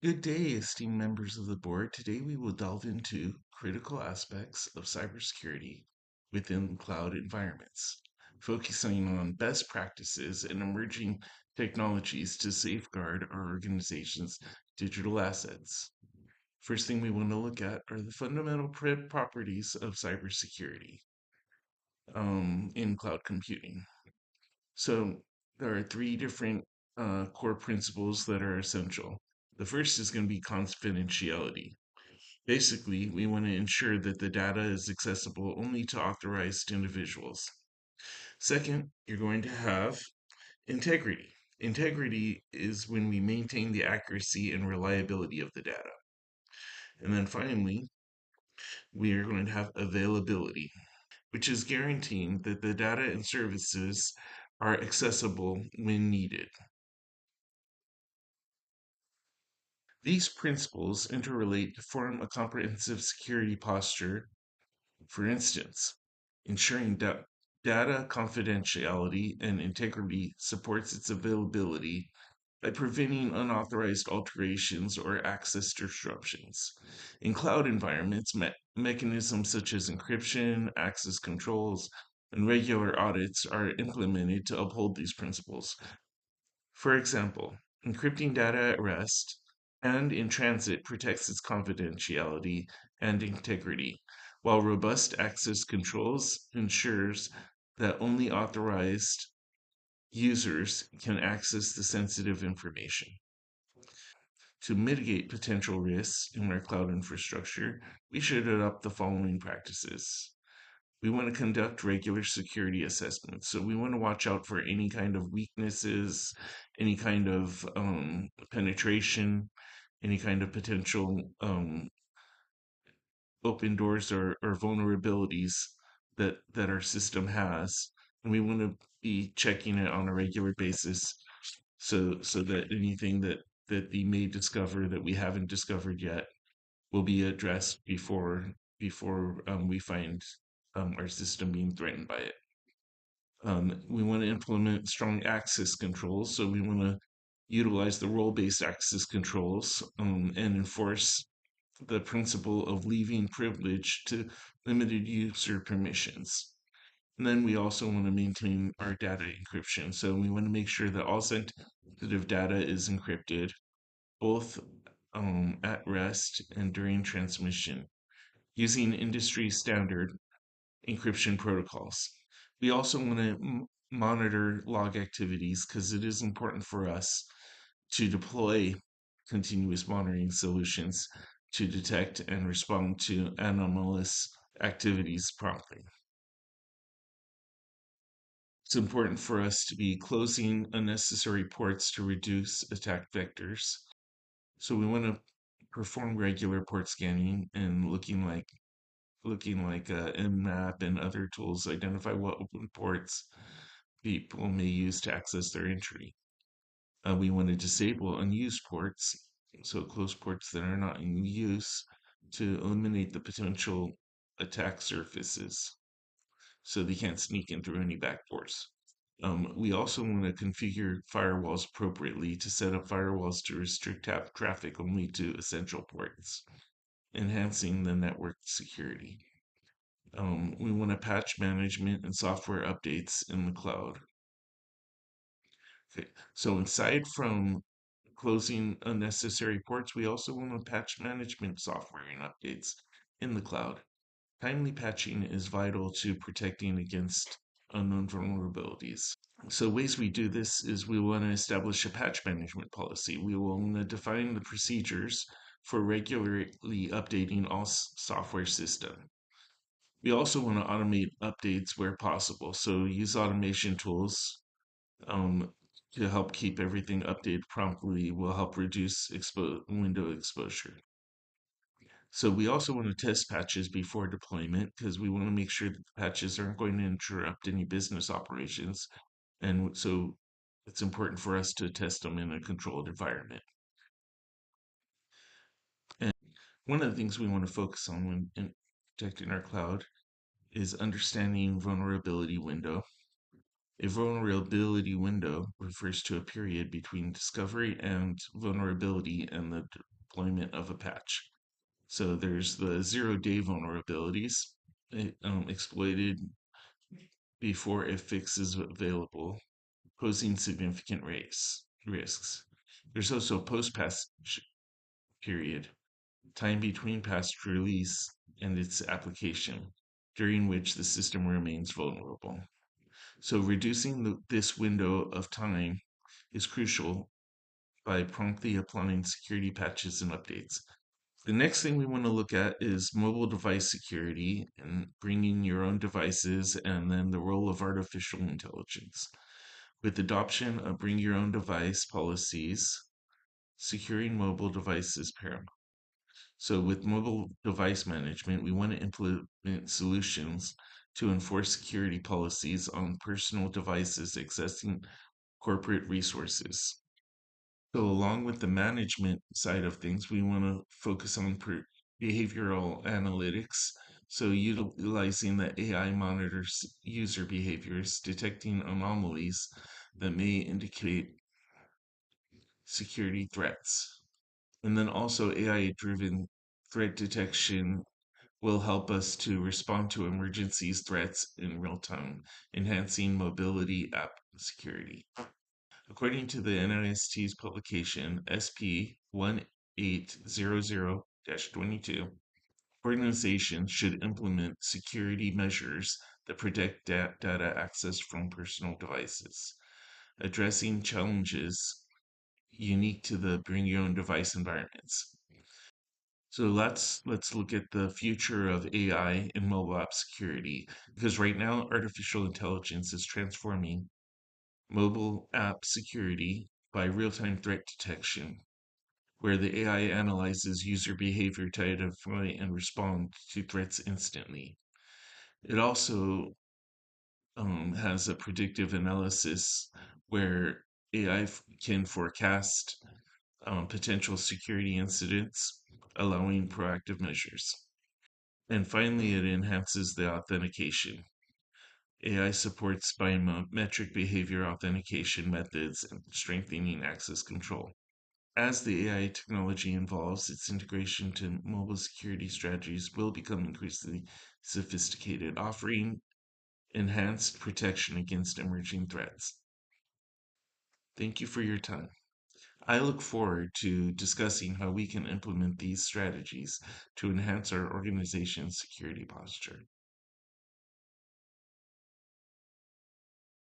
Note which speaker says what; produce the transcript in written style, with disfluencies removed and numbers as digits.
Speaker 1: Good day, esteemed members of the board. Today we will delve into critical aspects of cybersecurity within cloud environments, focusing on best practices and emerging technologies to safeguard our organization's digital assets. First thing we want to look at are the fundamental properties of cybersecurity in cloud computing. So there are three different core principles that are essential. The first is going to be confidentiality. Basically, we want to ensure that the data is accessible only to authorized individuals. Second, you're going to have integrity. Integrity is when we maintain the accuracy and reliability of the data. And then finally, we are going to have availability, which is guaranteeing that the data and services are accessible when needed. These principles interrelate to form a comprehensive security posture. For instance, ensuring data confidentiality and integrity supports its availability by preventing unauthorized alterations or access disruptions. In cloud environments, mechanisms such as encryption, access controls, and regular audits are implemented to uphold these principles. For example, encrypting data at rest and in transit protects its confidentiality and integrity, while robust access controls ensures that only authorized users can access the sensitive information. To mitigate potential risks in our cloud infrastructure, we should adopt the following practices. We want to conduct regular security assessments. So we want to watch out for any kind of weaknesses, any kind of penetration, any kind of potential open doors or vulnerabilities that our system has. And we want to be checking it on a regular basis so that anything that we may discover that we haven't discovered yet will be addressed before we find our system being threatened by it. We want to implement strong access controls, so we want to utilize the role-based access controls and enforce the principle of leaving privilege to limited user permissions. And then we also want to maintain our data encryption. So we want to make sure that all sensitive data is encrypted, both at rest and during transmission, using industry standard encryption protocols. We also want to monitor log activities because it is important for us to deploy continuous monitoring solutions to detect and respond to anomalous activities promptly. It's important for us to be closing unnecessary ports to reduce attack vectors. So we want to perform regular port scanning and looking like Nmap and other tools identify what open ports people may use to access their entry. We want to disable unused ports, so close ports that are not in use, to eliminate the potential attack surfaces so they can't sneak in through any backdoors. We also want to configure firewalls appropriately to set up firewalls to restrict traffic only to essential ports, enhancing the network security. We want to patch management and software updates in the cloud. Okay. So aside from closing unnecessary ports, we also want to patch management software and updates in the cloud. Timely patching is vital to protecting against unknown vulnerabilities. So ways we do this is we want to establish a patch management policy. We want to define the procedures for regularly updating all software system. We also want to automate updates where possible. So use automation tools um, to help keep everything updated promptly will help reduce window exposure. So we also want to test patches before deployment because we want to make sure that the patches aren't going to interrupt any business operations. And so it's important for us to test them in a controlled environment. And one of the things we want to focus on when protecting our cloud is understanding vulnerability window. A vulnerability window refers to a period between discovery and vulnerability and the deployment of a patch. So there's the 0 day vulnerabilities exploited before a fix is available, posing significant risks. There's also a post-patch period, time between patch release and its application, during which the system remains vulnerable. So reducing this window of time is crucial by promptly applying security patches and updates. The next thing we want to look at is mobile device security and bringing your own devices, and then the role of artificial intelligence. With adoption of bring your own device policies, securing mobile devices paramount. So with mobile device management, we want to implement solutions to enforce security policies on personal devices accessing corporate resources. So, along with the management side of things, we want to focus on behavioral analytics. So, utilizing the AI monitors user behaviors, detecting anomalies that may indicate security threats. And then also, AI driven threat detection will help us to respond to emergencies threats in real time, enhancing mobility app security. According to the NIST's publication SP 1800-22, organizations should implement security measures that protect data access from personal devices, addressing challenges unique to the bring your own device environments. So let's look at the future of AI and mobile app security, because right now artificial intelligence is transforming mobile app security by real-time threat detection, where the AI analyzes user behavior to identify and respond to threats instantly. It also has a predictive analysis where AI can forecast potential security incidents, allowing proactive measures. And finally, it enhances the authentication. AI supports biometric behavior authentication methods and strengthening access control. As the AI technology evolves, its integration to mobile security strategies will become increasingly sophisticated, offering enhanced protection against emerging threats. Thank you for your time. I look forward to discussing how we can implement these strategies to enhance our organization's security posture.